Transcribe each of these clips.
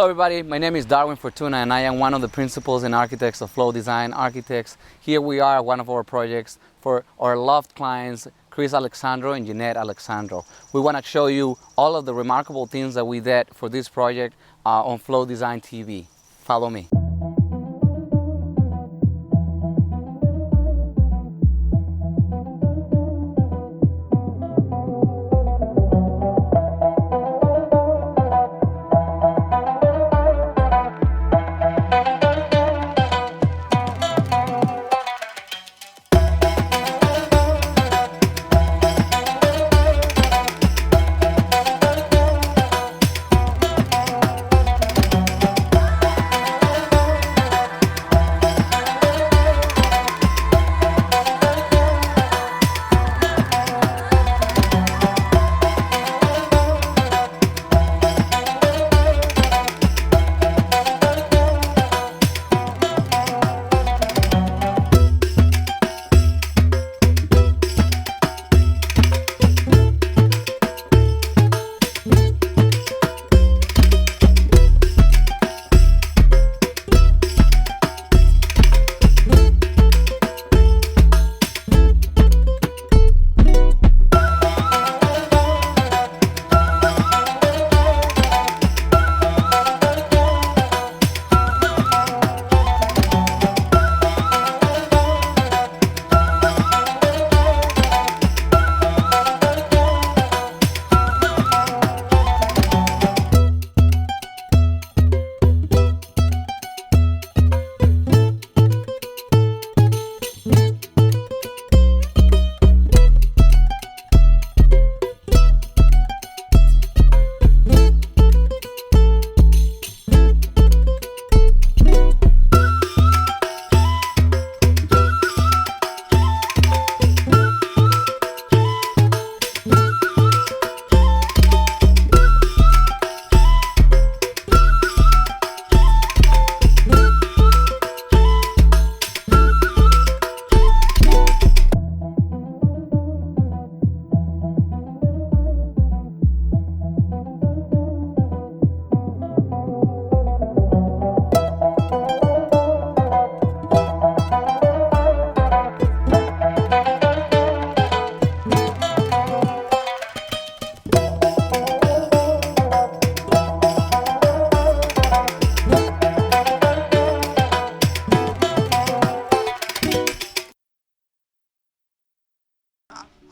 Hello everybody, my name is Darguin Fortuna and I am one of the principals and architects of Flow Design Architects. Here we are at one of our projects for our loved clients, Chris Alexandrou and Janette Alexandrou. We want to show you all of the remarkable things that we did for this project on Flow Design TV. Follow me.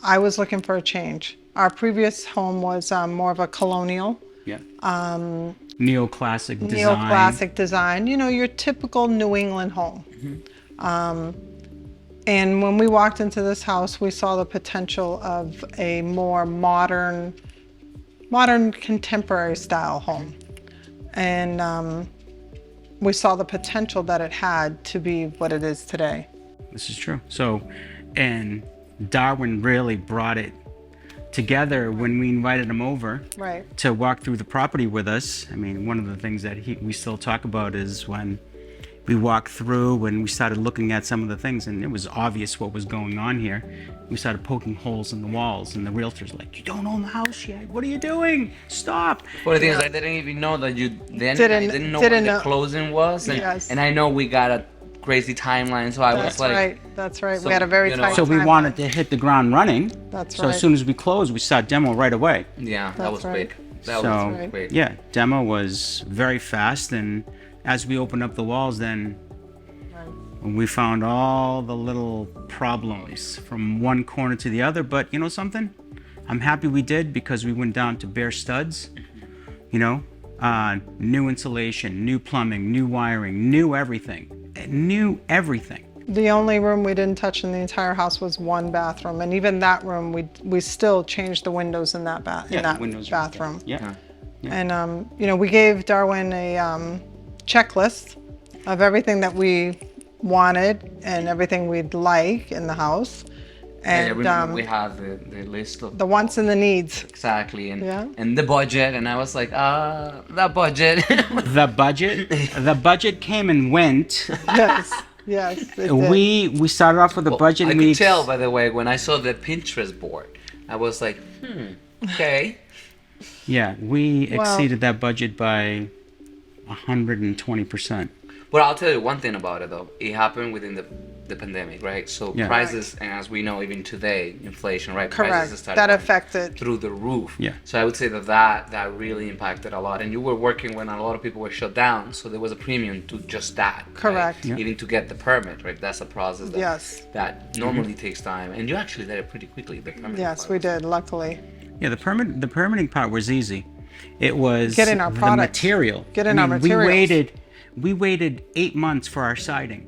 I was looking for a change. Our previous home was more of a colonial. Yeah. Neoclassic design. Neoclassic design. You know, your typical New England home. Mm-hmm. And when we walked into this house, we saw the potential of a more modern contemporary style home. And we saw the potential that it had to be what it is today. This is true. So, and Darwin really brought it together when we invited him over to walk through the property with us. I mean, one of the things that we still talk about is when we walked through and we started looking at some of the things, and it was obvious what was going on here. We started poking holes in the walls, and the realtor's like, "You don't own the house yet. What are you doing? Stop!" Well, the thing is, I didn't even know that you didn't know what the closing was, and I know we got a crazy timeline, so I was like, that's right. We had a very tight So we wanted to hit the ground running. That's right. So as soon as we closed, we start demo right away. Yeah, that was quick. That was quick. Yeah, demo was very fast, and as we opened up the walls, then we found all the little problems from one corner to the other. But you know something? I'm happy we did, because we went down to bare studs. You know, new insulation, new plumbing, new wiring, new everything. The only room we didn't touch in the entire house was one bathroom, and even that room we still changed the windows in that bathroom. Yeah. And you know, we gave Darwin a checklist of everything that we wanted and everything we'd like in the house. And we have the list of the wants and the needs. Exactly, and the budget, and I was like, the budget. The budget came and went. Yes. We started off with a budget. I could tell, by the way, when I saw the Pinterest board, I was like, okay. Yeah, we exceeded that budget by 120%. But I'll tell you one thing about it though. It happened within the pandemic, right? So Yeah. prices, and as we know, even today, inflation, right? Correct. Prices started That going affected. through the roof. Yeah. So I would say that really impacted a lot. And you were working when a lot of people were shut down, so there was a premium to just that. right? Correct. Yeah. Even to get the permit, right? That's a process that, Yes. that normally takes time. And you actually did it pretty quickly. The permit. Yes, we did, luckily. Yeah, the permitting part was easy. It was Getting our the products. material. Getting our materials. We waited 8 months for our siding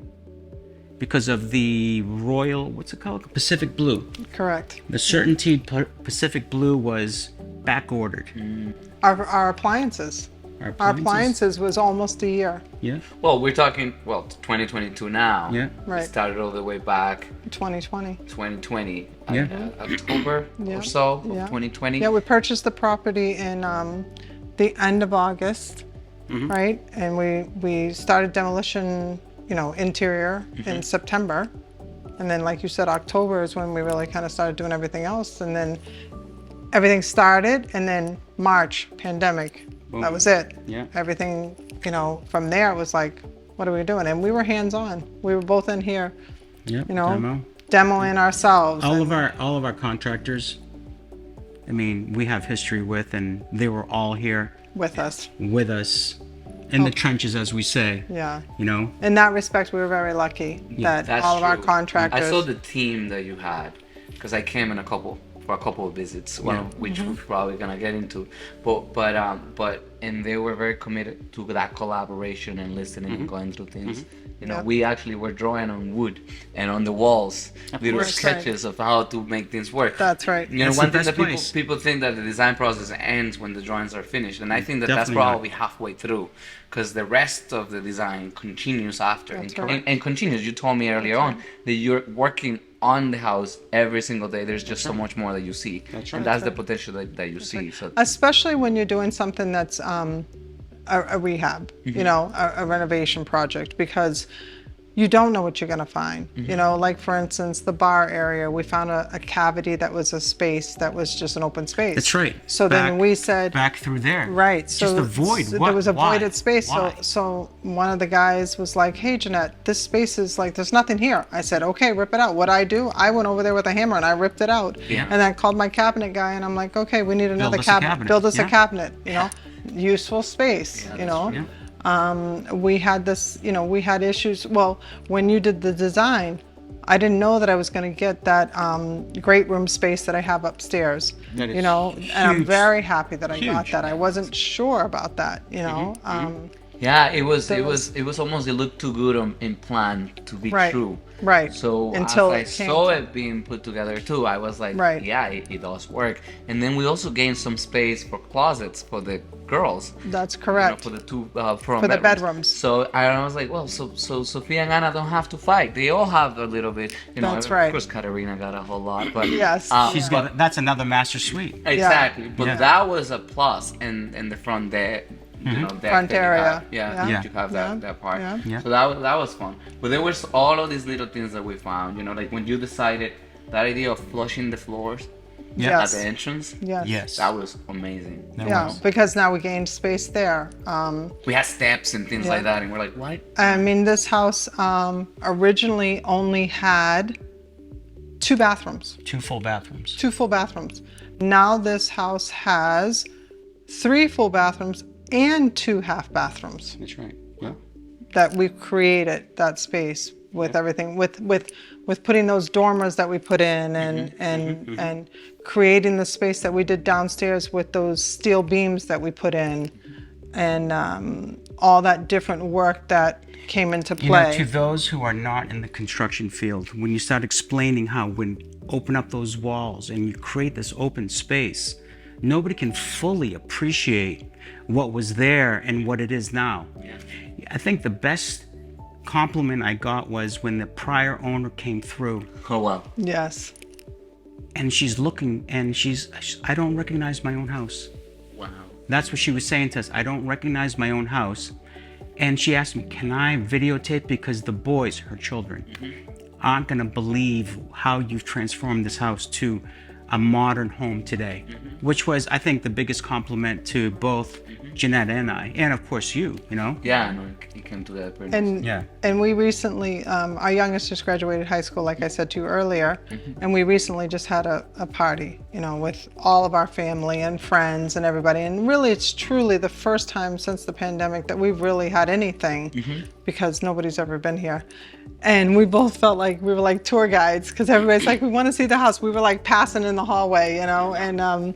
because of the Royal, what's it called? Pacific Blue. Correct. The Certainty Pacific Blue was back ordered. Our appliances. Our appliances was almost a year. Yeah. Well, we're talking, 2022 now. Yeah. Right. It started all the way back 2020. 2020. Yeah. October Yeah. or so of Yeah. 2020. Yeah, we purchased the property in the end of August, right? And we started demolition, interior in September. And then, like you said, October is when we really kind of started doing everything else. And then everything started, and then March, pandemic. That was it. Yeah. Everything, from there it was like, what are we doing? And we were hands-on. We were both in here, Yep. demoing ourselves. All of our contractors, I mean, we have history with, and they were all here with us. with us in the trenches, as we say. Yeah. In that respect, we were very lucky that That's all of our true. contractors. I saw the team that you had because I came in for a couple of visits, one of which we're probably gonna get into, but they were very committed to that collaboration and listening and going through things. We actually were drawing on wood and on the walls little course. sketches of how to make things work. That's right. That's One the thing best that place. people think that the design process ends when the drawings are finished, and I think that's Definitely not. probably halfway through, because the rest of the design continues after That's and, right. and continues. You told me earlier on that you're working on the house every single day. There's just so much more that you see, That's and right. that's the potential that you see. So Especially when you're doing something that's a rehab, a renovation project, because you don't know what you're going to find. Like for instance, the bar area, we found a cavity that was a space that was just an open space. That's right. So then we said, back through there. right. Just So a void. so What? there was a Why? voided space. Why? So one of the guys was like, "Hey, Janette, this space is like, there's nothing here." I said, "Okay, rip it out." What I do, I went over there with a hammer and I ripped it out. Yeah. And then called my cabinet guy and I'm like, "Okay, we need another us a cabinet. Build us Yeah. a cabinet. Useful space. Yeah, that's true. Yeah. We had this, we had issues. Well, when you did the design, I didn't know that I was going to get that great room space that I have upstairs. That is and I'm huge. very happy that I got Huge. that. I wasn't sure about that. yeah, it was almost, it looked too good in plan to be Right. true. Right. So Until as I it came saw to- it being put together too, I was like, Right. yeah, it does work. And then we also gained some space for closets for the girls. That's correct. For the two front For the bedrooms. bedrooms. So I was like, well, so Sophia and Anna don't have to fight. They all have a little bit. That's Of right. course, Katerina got a whole lot, but Yes. She's got. That's another master suite. exactly. But Yeah. that was a plus in the front deck. Deck Front that you area. have. Yeah, Yeah. you have that, Yeah. that part. Yeah. Yeah. So that was fun. But there was all of these little things that we found. Like when you decided that idea of flushing the floors Yeah. at the entrance. Yes. Yes. That was amazing. That Yeah, was. because now we gained space there. We had steps and things like that, and we're like, what? I mean, this house originally only had 2 bathrooms. 2 full bathrooms. 2 full bathrooms. Now this house has 3 full bathrooms and 2 half bathrooms That's right. Yeah. that we've created that space with everything, with putting those dormers that we put in and creating the space that we did downstairs with those steel beams that we put in, and all that different work that came into play. To those who are not in the construction field, when you start explaining how when open up those walls and you create this open space, nobody can fully appreciate what was there and what it is now. Yeah. I think the best compliment I got was when the prior owner came through Oh wow. Yes. and she's looking and I don't recognize my own house. Wow. That's what she was saying to us. I don't recognize my own house. And she asked me, can I videotape? Because the boys, her children, aren't going to believe how you've transformed this house to a modern home today, which was, I think, the biggest compliment to both Janette and I, and of course you know. Yeah, no, it came together pretty nice. And Yeah. and we recently, our youngest just graduated high school, like I said to you earlier, and we recently just had a party, you know, with all of our family and friends and everybody. And really, it's truly the first time since the pandemic that we've really had anything, because nobody's ever been here. And we both felt like we were like tour guides, because everybody's like, we want to see the house. We were like passing in the hallway, you know, and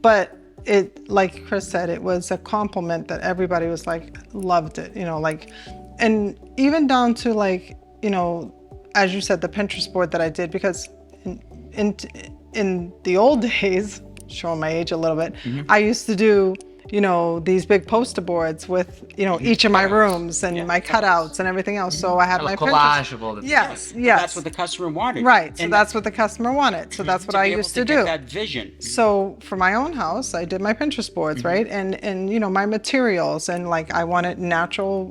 but it, like Chris said, it was a compliment that everybody was like, loved it, you know, like, and even down to like, you know, as you said, the Pinterest board that I did, because in the old days, showing my age a little bit, I used to do, you know, these big poster boards with, you know, each of my rooms and my cutouts and everything else. So I had my collage of all the yes. That's what the customer wanted. Right. So And that's what the customer wanted. So that's what I be able used to get do. that vision. So for my own house, I did my Pinterest boards, right? And you know, my materials, and like I wanted natural,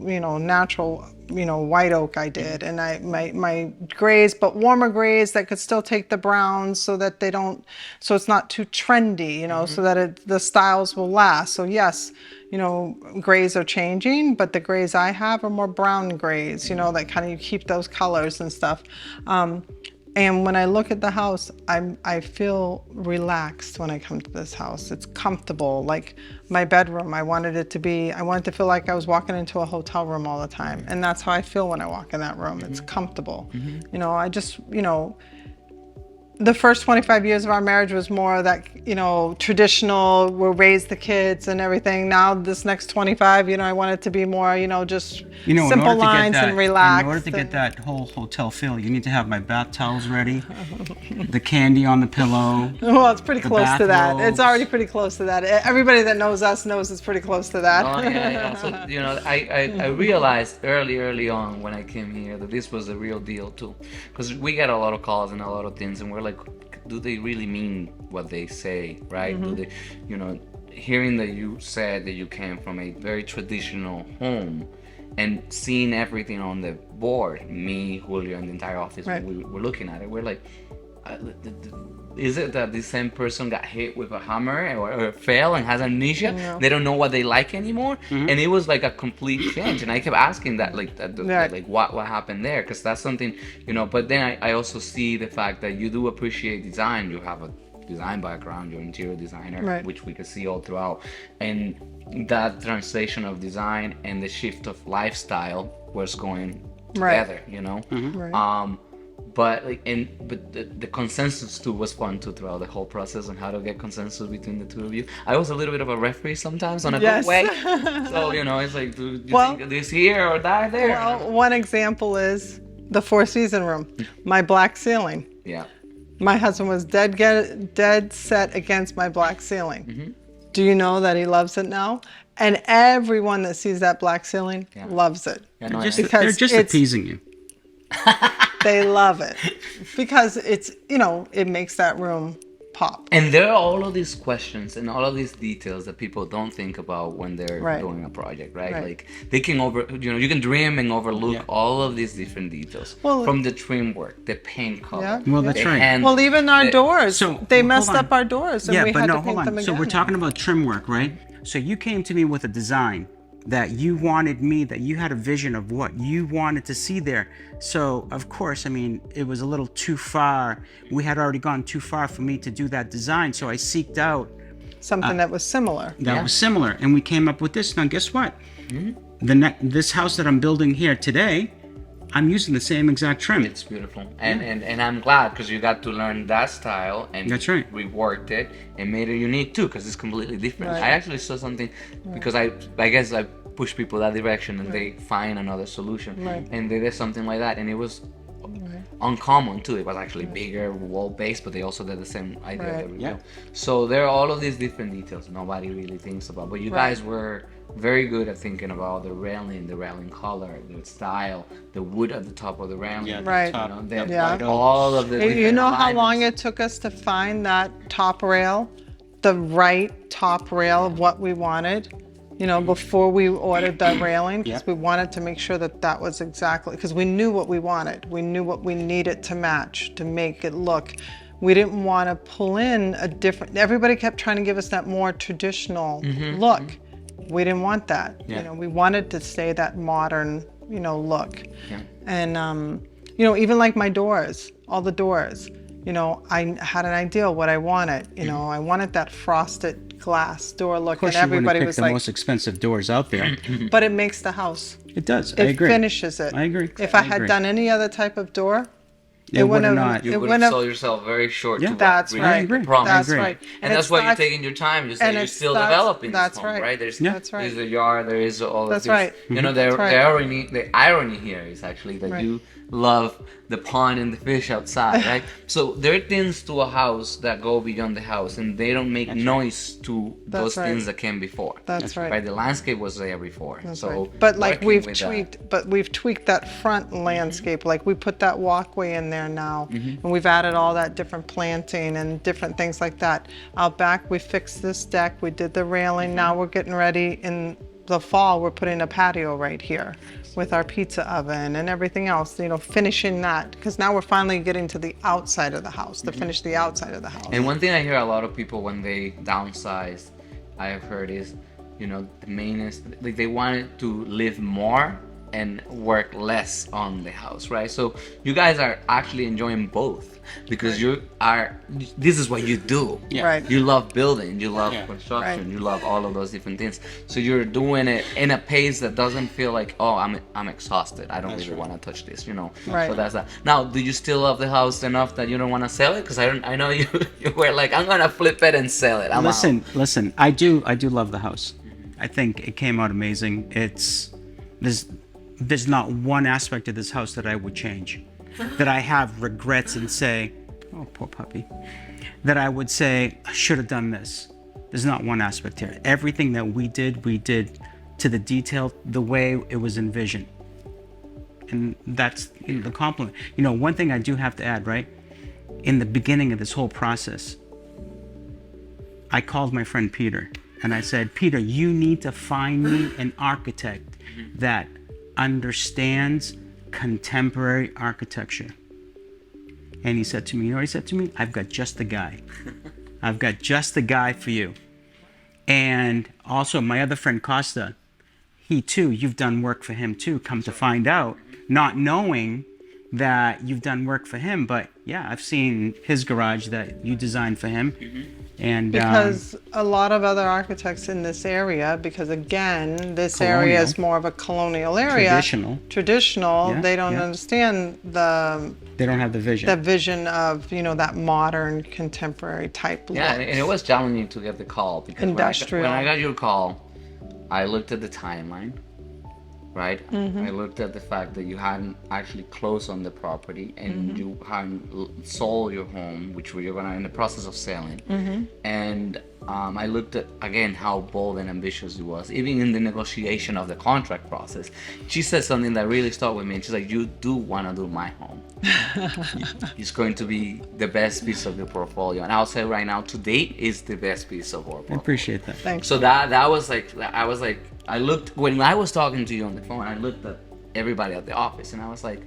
white oak I did, and my grays, but warmer grays that could still take the browns, so that they don't, so it's not too trendy, you know, so that the styles will last. So yes, you know, grays are changing, but the grays I have are more brown grays, you know, that kind of, you keep those colors and stuff. And when I look at the house, I feel relaxed when I come to this house. It's comfortable. Like my bedroom, I wanted it to feel like I was walking into a hotel room all the time. And that's how I feel when I walk in that room. It's comfortable. You know, I just, you know, the first 25 years of our marriage was more that, you know, traditional, we'll raise the kids and everything. Now this next 25, you know, I want it to be more, you know, just simple lines and relaxed. In order to get that whole hotel feel, you need to have my bath towels ready, the candy on the pillow. Well, it's pretty close to that. bathrobes. It's already pretty close to that. Everybody that knows us knows it's pretty close to that. Oh, yeah. So, you know, I realized early on when I came here that this was the real deal too, because we get a lot of calls and a lot of things, and we're like, do they really mean what they say, right? Do they, you know, hearing that you said that you came from a very traditional home and seeing everything on the board, me, Julio, and the entire office, Right. we were looking at it, we're like, is it that the same person got hit with a hammer or fell and has amnesia? No. They don't know what they like anymore, and it was like a complete change. And I kept asking that, like, like what happened there? Because that's something, you know. But then I also see the fact that you do appreciate design. You have a design background. You're an interior designer, Right. which we can see all throughout, and that translation of design and the shift of lifestyle was going Right. together, you know. Right. But like, but the consensus too was fun too throughout the whole process on how to get consensus between the two of you. I was a little bit of a referee sometimes on a Yes. good way. So, you know, it's like, do you Well- think this here or that there? Well, one example is the Four Season room, my black ceiling. Yeah. My husband was dead set against my black ceiling. Do you know that he loves it now? And everyone that sees that black ceiling loves it. Yeah, no, They're just appeasing you. They love it because it's, you know, it makes that room pop. And there are all of these questions and all of these details that people don't think about when they're Right. doing a project, right? Right. Like they can you can dream and overlook all of these different details, Well- from the trim work, the paint color. Yeah. Well, that's the right. handle, Well, even our the- doors, So, they hold messed on. up our doors and we had to paint them again. So we're talking about trim work, right? So you came to me with a design that you wanted me, that you had a vision of what you wanted to see there. So of course, I mean, it was a little too far. We had already gone too far for me to do that design. So I seeked out Something that was similar. that was similar, and we came up with this. Now guess what? This house that I'm building here today, I'm using the same exact trim. It's beautiful, and I'm glad because you got to learn that style and That's right. reworked it and made it unique too because it's completely different. Right. I actually saw something because I guess I push people that direction and they find another solution, Right. and they did something like that, and it was uncommon too. It was actually bigger, wall based, but they also did the same idea. Right. That we Yeah. do. So there are all of these different details nobody really thinks about, but you Right. guys were very good at thinking about the railing color, the style, the wood at the top of the railing. Yeah, the Right. top, You know, the the- Yeah. all of the You different know how long alignments. it took us to find that top rail, the right top rail of what we wanted, you know, before we ordered the railing, because we wanted to make sure that that was exactly, because we knew what we wanted. We knew what we needed to match, to make it look. We didn't want to pull in a different, everybody kept trying to give us that more traditional look. we didn't want that. Yeah. You know, we wanted to stay that modern, you know, look. Yeah. And, you know, even like my doors, all the doors, you know, I had an idea what I wanted. You know, I wanted that frosted glass door look, Of course, and you wouldn't everybody pick was the like, most expensive doors out there. but it makes the house. It does. I It agree. finishes it. I agree. If I I had agree. done any other type of door, It would have not. You it would wouldn't have have- sold yourself very short Yeah. to what That's really right. I agree. the problem. That's I agree. right. And that's why you're not- taking your time. You say and you're it's still not- developing that's this home, right. right? There's, Yeah. That's right. There's the yard. There is all That's of this. right. You know, That's right. the irony here is actually that Right. you love the pond and the fish outside, right? So there are things to a house that go beyond the house, and they don't make noise to That's those right. things that came before. That's right. Right. The landscape was there before. That's so, right. But like working we've tweaked that front landscape. Like we put that walkway in there now, and we've added all that different planting and different things like that. Out back, we fixed this deck. We did the railing. Now we're getting ready in the fall. We're putting a patio right here with our pizza oven and everything else. You know, finishing that because now we're finally getting to the outside of the house to finish the outside of the house. And one thing I hear a lot of people when they downsize, I have heard is, you know, the mainest, like they wanted to live more and work less on the house, right? So you guys are actually enjoying both because this is what you do. Yeah. Right. You love building, you love Yeah. construction, Right. you love all of those different things. So you're doing it in a pace that doesn't feel like, oh, I'm exhausted. I don't really want to touch this, you know. Right. So that's that. Now, do you still love the house enough that you don't want to sell it? Because I know you were like, I'm gonna flip it and sell it. I'm out. Listen. I do love the house. I think it came out amazing. There's not one aspect of this house that I would change, that I have regrets and say, oh, poor puppy, that I would say, I should have done this. There's not one aspect here. Everything that we did to the detail, the way it was envisioned. And that's the compliment. You know, one thing I do have to add, right? In the beginning of this whole process, I called my friend Peter and I said, Peter, you need to find me an architect that understands contemporary architecture. And he said to me, you know what he said to me? I've got just the guy. I've got just the guy for you. And also my other friend Costa, he too, you've done work for him too, come to find out, not knowing that you've done work for him, but yeah, I've seen his garage that you designed for him. And because a lot of other architects in this area, because again, this area Colonial. is more of a colonial area. Traditional. Yeah, They don't yeah. understand they don't have the vision. the vision of, you know, that modern contemporary type look. Yeah, and it was challenging to get the call because Industrial. when I got your call, I looked at the timeline, right? I looked at the fact that you hadn't actually closed on the property and you hadn't sold your home, which you're gonna in the process of selling. And I looked at again how bold and ambitious it was, even in the negotiation of the contract process. She said something that really stuck with me. And she's like, "You do want to do my home. It's going to be the best piece of your portfolio." And I'll say right now, to date, is the best piece of our I portfolio. appreciate that. Thanks. So that was like, I looked when I was talking to you on the phone. I looked at everybody at the office, and I was like,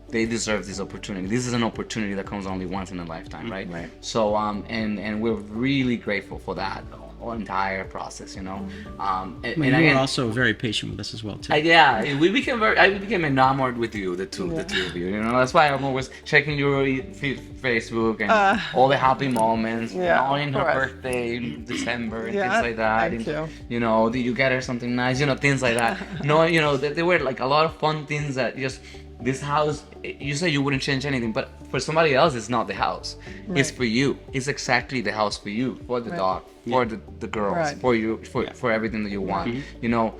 they deserve this opportunity. This is an opportunity that comes only once in a lifetime, right? Right. So and we're really grateful for that whole entire process, you know. And You were again, also very patient with us as well too. yeah, we became I became enamored with you, the two of you. You know, that's why I'm always checking your Facebook and all the happy moments. Yeah, Knowing her correct. birthday in December and Yeah, things like that. thank and, you. know, did you get her something nice? You know, things like that. No, you know, there were like a lot of fun things that just this house. You say you wouldn't change anything, but for somebody else, it's not the house. It's Right. for you. It's exactly the house for you, for the Right. dog, for the girls, Right. for you, for everything that you want. You know,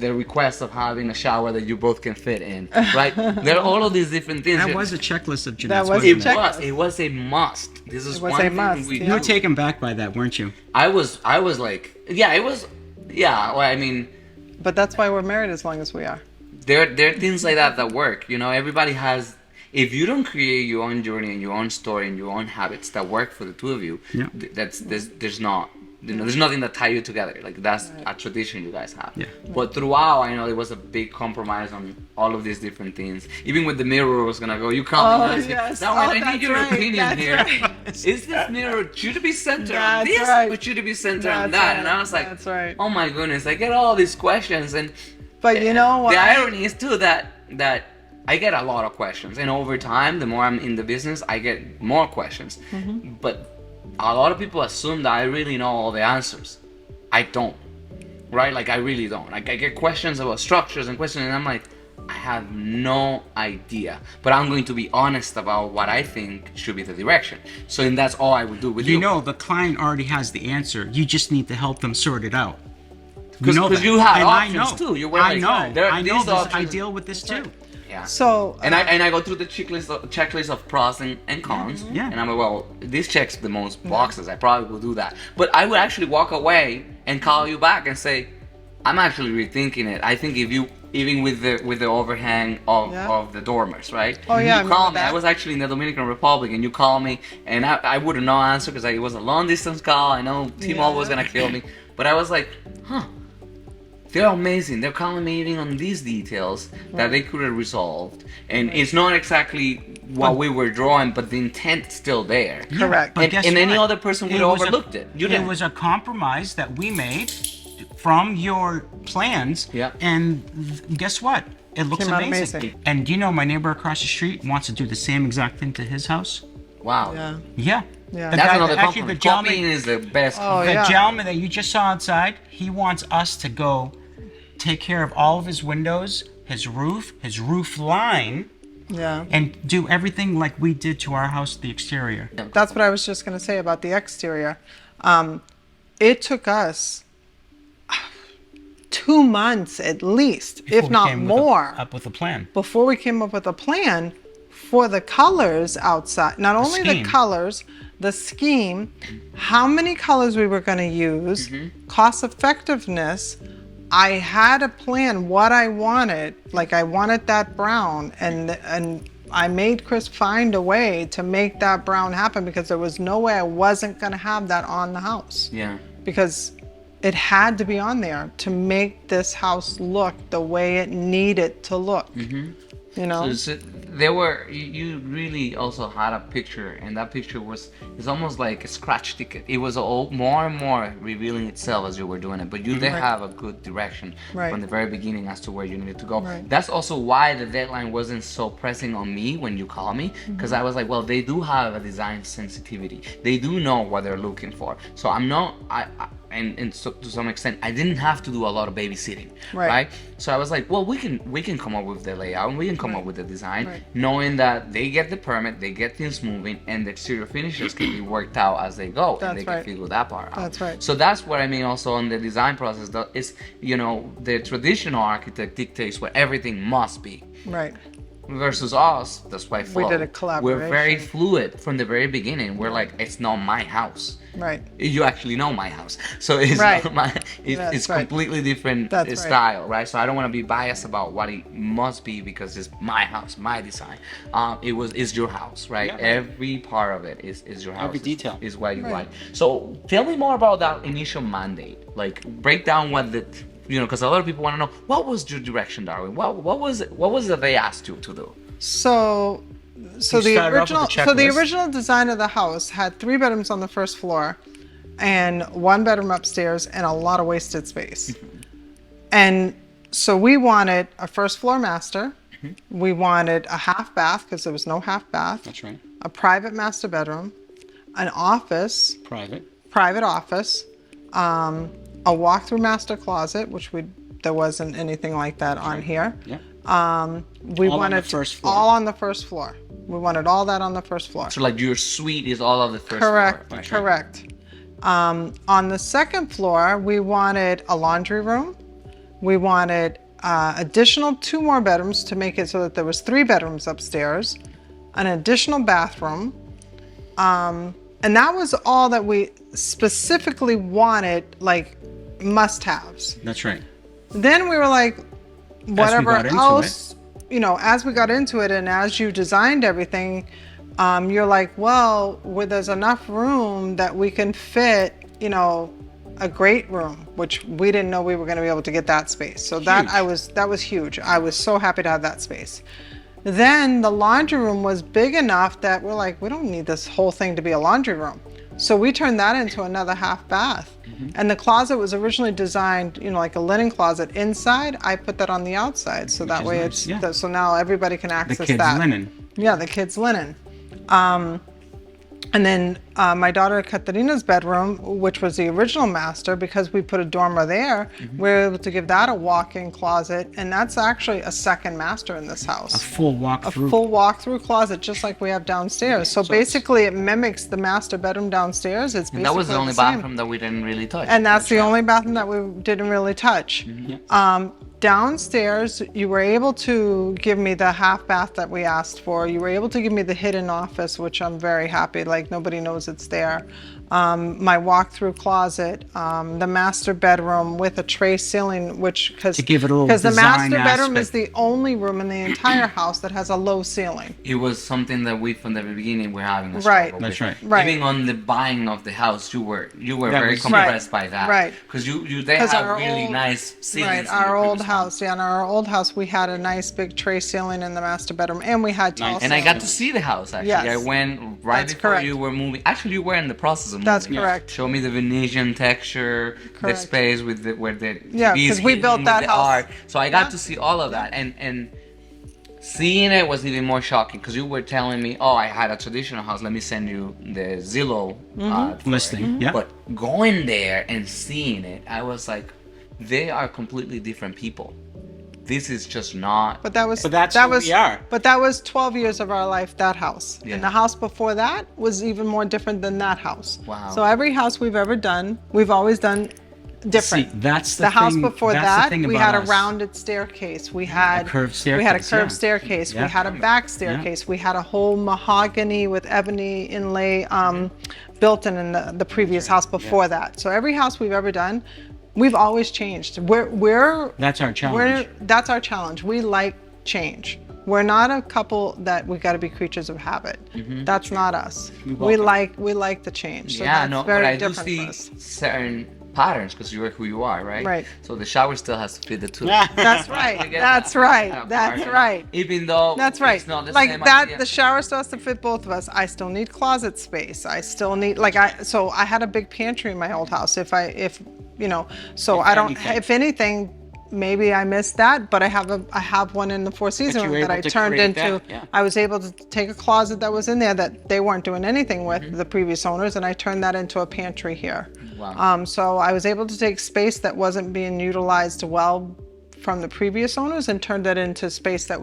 the request of having a shower that you both can fit in, right? There are all of these different things. That was a checklist of Jeanette's, was wasn't a it? It was a must. This is It was one a thing must, we yeah. You were do. taken back by that, weren't you? I was like, yeah, it was, yeah. Well, I mean, But that's why we're married as long as we are. there are things like that work. You know, everybody has. If you don't create your own journey and your own story and your own habits that work for the two of you, Yeah. there's not You know, there's nothing that tie you together. Like that's a tradition you guys have. Yeah. But throughout, I know there was a big compromise on all of these different things. Even with the mirror, I was gonna go. You come. Oh, yes. Now I need your opinion here. Right. Is this mirror should it be centered on That's this, right. or should it be centered on That's that? right. And I was like, That's right. oh my goodness, I get all these questions, and But you know what? the irony is too that I get a lot of questions, and over time, the more I'm in the business, I get more questions. But a lot of people assume that I really know all the answers. I don't, right? Like I really don't. Like I get questions about structures and questions, and I'm like, I have no idea. But I'm going to be honest about what I think should be the direction. So, and that's all I would do with you. You know, the client already has the answer. You just need to help them sort it out. Because that. you have And options I know. too. You were I like, know. there- I know. these This, I options- deal with this too. Yeah. So And I go through the checklist of pros and cons. Yeah. And I'm like, well, this checks the most boxes. I probably will do that. But I would actually walk away and call you back and say, I'm actually rethinking it. I think if you even with the overhang of the dormers, right? Oh, yeah, I You call remember me. I that. was actually in the Dominican Republic, and you call me, and I wouldn't know answer because it was a long distance call. I know T-Mobile was gonna kill me, but I was like, huh. They're amazing. They're calling me even on these details that they could have resolved, and it's not exactly what we were drawing, but the intent's still there. Correct. But And, guess and any what? other person would It have was a- overlooked it. You It didn't. was a compromise that we made from your plans. Yeah. And guess what? It looks Came out amazing. amazing. And you know, my neighbor across the street wants to do the same exact thing to his house. Wow. yeah. Yeah. Yeah. The That's guy- another actually, compliment. the gentleman- Copying is the best. Oh, the yeah. gentleman that you just saw outside, he wants us to go take care of all of his windows, his roof line, Yeah. and do everything like we did to our house, the exterior. That's what I was just going to say about the exterior. It took us 2 months at least, Before if we not came with more, up with a plan. before we came up with a plan for the colors outside. Not only the scheme. colors, the scheme, how many colors we were going to use, cost effectiveness. I had a plan what I wanted. Like I wanted that brown, and I made Chris find a way to make that brown happen because there was no way I wasn't going to have that on the house. Yeah. Because it had to be on there to make this house look the way it needed to look. You know? There were you really also had a picture, and that picture is almost like a scratch ticket. It was all more and more revealing itself as you were doing it, but you did have a good direction Right. from the very beginning as to where you needed to go. Right. That's also why the deadline wasn't so pressing on me when you call me, because I was like, well, they do have a design sensitivity. They do know what they're looking for. So I'm not and so to some extent I didn't have to do a lot of babysitting, right? So I was like, well, we can come up with the layout and we can come up with the design, Right. knowing that they get the permit, they get things moving, and the exterior finishes can be worked out as they go, and That's they can right. figure that part out. That's right. So that's what I mean also on the design process. That is, the traditional architect dictates what everything must be. Right. Versus us, that's why flow. did a We're very collaboration. fluid from the very beginning. We're like, it's not my house. Right. You actually know my house, so it's Right. not my. That's It's right. completely different That's right. style, right? So I don't want to be biased about what it must be because it's my house, my design. It's your house, right? Yeah. Every part of it is your house. Every detail. is what you Right. like. So tell me more about that initial mandate. Like break down what the. Because a lot of people want to know what was your direction, Darwin. What was it? What was it they asked you to do? So You the started off with original the so the checklist. original design of the house had 3 bedrooms on the first floor and 1 bedroom upstairs and a lot of wasted space. And so we wanted a first floor master. We wanted a half bath because there was no half bath. That's right. A private master bedroom, an office, private office, a walk-through master closet, which there wasn't anything like that on here. Yeah. We All on wanted the first floor. all on the first floor. We wanted all that on the first floor. So like your suite is all of the first Correct. floor. Correct. On the second floor, we wanted a laundry room. We wanted additional 2 more bedrooms to make it so that there was 3 bedrooms upstairs, an additional bathroom, and that was all that we specifically wanted, like must-haves. That's right. Then we were like, whatever got into else, as we got into it and as you designed everything, you're like, well, where there's enough room that we can fit, a great room, which we didn't know we were going to be able to get that space. So that was huge. I was so happy to have that space. Then the laundry room was big enough that we're like, we don't need this whole thing to be a laundry room. So we turned that into another half bath. And the closet was originally designed, you know, like a linen closet inside. I put that on the outside, so that way nice, it's so now everybody can access The kids' that. linen. Yeah, the kids' linen. And then my daughter Katarina's bedroom, which was the original master, because we put a dormer there, we were able to give that a walk-in closet, and that's actually a second master in this house. A full walk-through. A full walk-through closet, just like we have downstairs. So basically, it mimics the master bedroom downstairs. It's basically And that was the only same. bathroom that we didn't really touch. And that's the only bathroom that we didn't really touch. Downstairs, you were able to give me the half bath that we asked for. You were able to give me the hidden office, which I'm very happy, like nobody knows it's there. My walk-through closet, the master bedroom with a tray ceiling, which because the master bedroom is the only room in the entire house that has a low ceiling. It was something that we from the beginning were having a Right. struggle That's with. right. Even on the buying of the house, you were very was- compressed by that. Right. Because they have our really old- nice ceilings. Right, in our the old previous house. Yeah, in our old house, we had a nice big tray ceiling in the master bedroom, and we had tall And I got to ceilings. see the house actually. Yes. I went right That's before correct. you were moving. Actually, you were in the process of moving. That's correct. Show me the Venetian texture, Correct. the space with where the Yeah, TV is 'cause we hidden built with that the house. art. So I got Yeah. to see all of that, and seeing it was even more shocking because you were telling me, oh, I had a traditional house. Let me send you the Zillow listing. Yeah. But going there and seeing it, I was like, they are completely different people. This is just not. But that was that's that who was we are. But that was 12 years of our life, that house. Yeah. And the house before that was even more different than that house. Wow. So every house we've ever done, we've always done different. See, that's the The house thing- before that's the that, thing we about had a us. rounded staircase. We had curved We had a staircase, curved yeah. staircase. Yeah. We had a back staircase. We had a whole mahogany with ebony inlay built in the previous house before that. So every house we've ever done, we've always changed. That's our challenge. That's our challenge. We like change. We're not a couple that we got to be creatures of habit. That's not us. We like the change. So Yeah, that's no, very but I do different see for us. certain patterns because you are who you are, right? Right. So the shower still has to fit the two. That's right. I get That's that. right. That That's part. right. Even though That's right. it's not the Like same that, idea. the shower still has to fit both of us. I still need closet space. I still need so I had a big pantry in my old house. If you know, so I don't. anything. If anything, maybe I missed that, but I have one in the Four Seasons you room were that I able to turned create into. that, yeah. I was able to take a closet that was in there that they weren't doing anything with, the previous owners, and I turned that into a pantry here. Wow. So I was able to take space that wasn't being utilized well from the previous owners and turned that into space that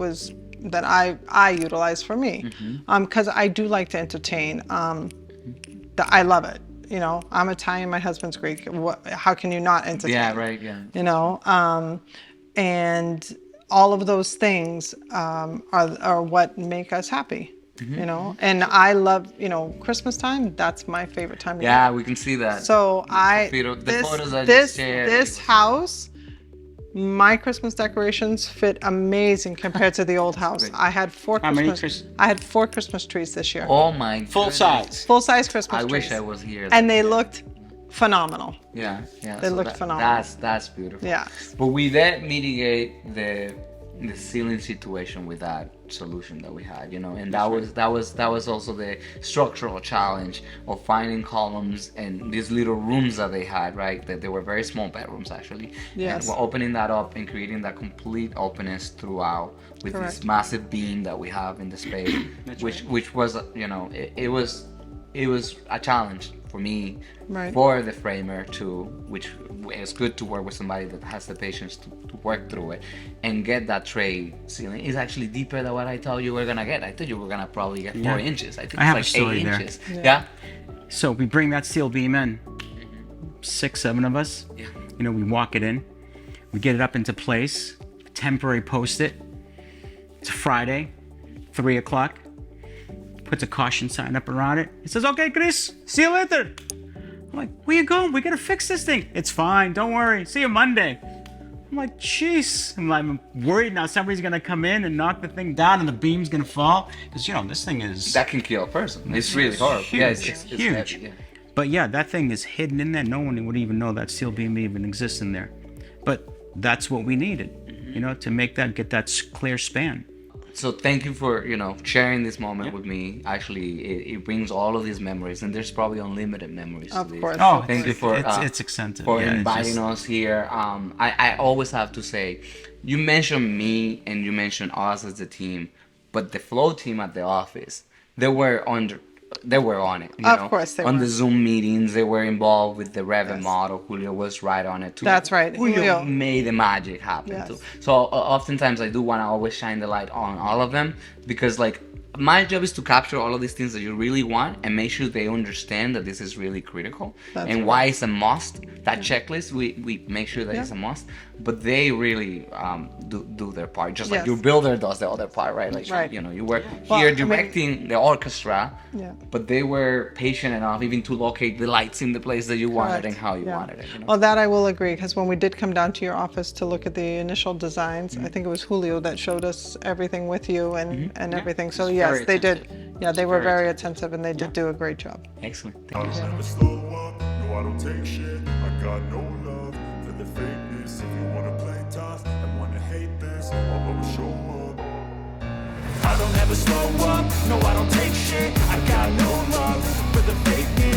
I utilized for me, because I do like to entertain. I love it. You know, I'm Italian, my husband's Greek. How can you not entertain? Yeah, right. Yeah. You know, and all of those things are what make us happy. You know, and I love, you know, Christmas time. That's my favorite time of year. Yeah, we can see that. So the photos that you shared. this house, my Christmas decorations fit amazing compared to the old house. I had four Christmas trees this year. Oh my. Full goodness. size. Full size Christmas I trees. wish I was here. And they looked phenomenal. Yeah. They looked phenomenal. That's beautiful. Yeah. But we did mitigate the ceiling situation with that solution that we had, you know, and that was also the structural challenge of finding columns and these little rooms that they had, right? That they were very small bedrooms actually. Yes. And we're opening that up and creating that complete openness throughout with Correct. this massive beam that we have in the space, which was, you know, it was a challenge for me, Right. for the framer too, which is good to work with somebody that has the patience to work through it and get that tray ceiling. It's actually deeper than what I thought you were gonna get. I thought you were gonna probably get 4 inches. I think I have it's a like story 8 there. inches. Yeah. So we bring that steel beam in, 6, 7 of us. Yeah. You know, we walk it in, we get it up into place, temporary post it. It's a Friday, 3 o'clock. Puts a caution sign up around it. It says, "Okay, Chris, see you later." I'm like, "Where you going? We gotta fix this thing." "It's fine, don't worry. See you Monday." I'm like, "Jeez." I'm worried now somebody's gonna come in and knock the thing down and the beam's gonna fall. Because, you know, this thing is That can kill a person. It's really horrible. Yeah, it's huge. heavy, yeah. But yeah, that thing is hidden in there. No one would even know that steel beam even exists in there. But that's what we needed, you know, to make that, get that clear span. So thank you for, you know, sharing this moment with me. Actually, it brings all of these memories, and there's probably unlimited memories. Of course. Oh, thank you for it's extensive. for Yeah, it's inviting just- us here. I always have to say, you mentioned me and you mentioned us as a team, but the flow team at the office, they were on it. You Of know? course they on were. the Zoom meetings, they were involved with the Revit Yes. model. Julio was right on it too. That's right. Julio Julio. made the magic happen Yes. too. So oftentimes I do want to always shine the light on all of them, because like my job is to capture all of these things that you really want and make sure they understand that this is really critical That's and right. why it's a must. That checklist, we make sure that Yeah. it's a must, but they really do their part, just like Yes. your builder does the other part, right? Like Right. you know, you were Well, here I mean- directing the orchestra, Yeah. but they were patient enough even to locate the lights in the place that you wanted Correct. and how you Yeah. wanted it. You know? Well, that I will agree, because when we did come down to your office to look at the initial designs, I think it was Julio that showed us everything with you and Yeah. everything. So It's yes, very they did. attentive. Yeah, they It's were very very attentive, and they did do a great job. Excellent. I Thank you. don't ever slow up, no I don't take shit. I got no love for the fakeness. If you wanna play tough and wanna hate this, I'll always show up. I don't ever slow